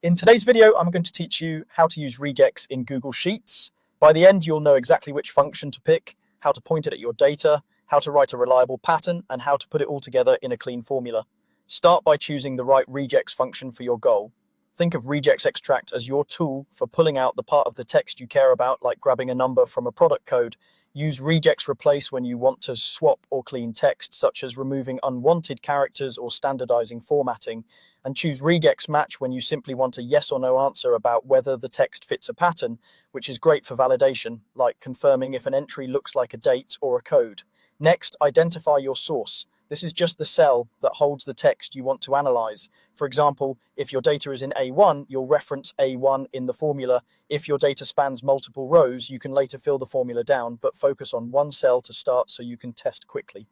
In today's video, I'm going to teach you how to use regex in Google Sheets. By the end, you'll know exactly which function to pick, how to point it at your data, how to write a reliable pattern, and how to put it all together in a clean formula. Start by choosing the right regex function for your goal. Think of regex extract as your tool for pulling out the part of the text you care about, like grabbing a number from a product code. Use regex replace when you want to swap or clean text, such as removing unwanted characters or standardizing formatting. And choose regex match when you simply want a yes or no answer about whether the text fits a pattern, which is great for validation, like confirming if an entry looks like a date or a code. Next, identify your source. This is just the cell that holds the text you want to analyze. For example, if your data is in A1, you'll reference A1 in the formula. If your data spans multiple rows, you can later fill the formula down, but focus on one cell to start so you can test quickly.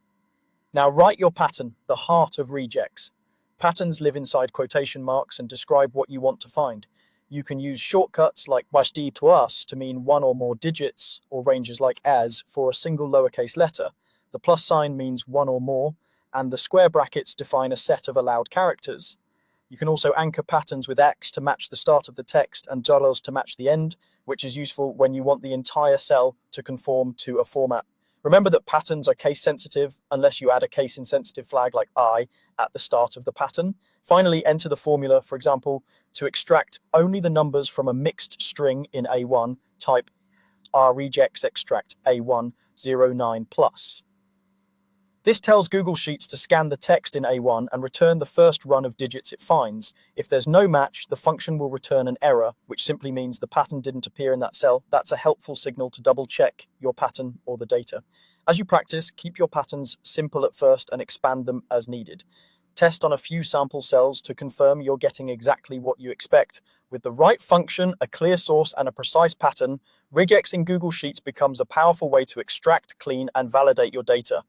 Now write your pattern, the heart of regex. Patterns live inside quotation marks and describe what you want to find. You can use shortcuts like +d to us to mean one or more digits, or ranges like as for a single lowercase letter. The plus sign means one or more, and the square brackets define a set of allowed characters. You can also anchor patterns with X to match the start of the text and dollars to match the end, which is useful when you want the entire cell to conform to a format. Remember that patterns are case sensitive unless you add a case insensitive flag like I at the start of the pattern. Finally, enter the formula, for example, to extract only the numbers from a mixed string in A1, type REGEX extract A109+. This tells Google Sheets to scan the text in A1 and return the first run of digits it finds. If there's no match, the function will return an error, which simply means the pattern didn't appear in that cell. That's a helpful signal to double check your pattern or the data. As you practice, keep your patterns simple at first and expand them as needed. Test on a few sample cells to confirm you're getting exactly what you expect. With the right function, a clear source, and a precise pattern, regex in Google Sheets becomes a powerful way to extract, clean, and validate your data.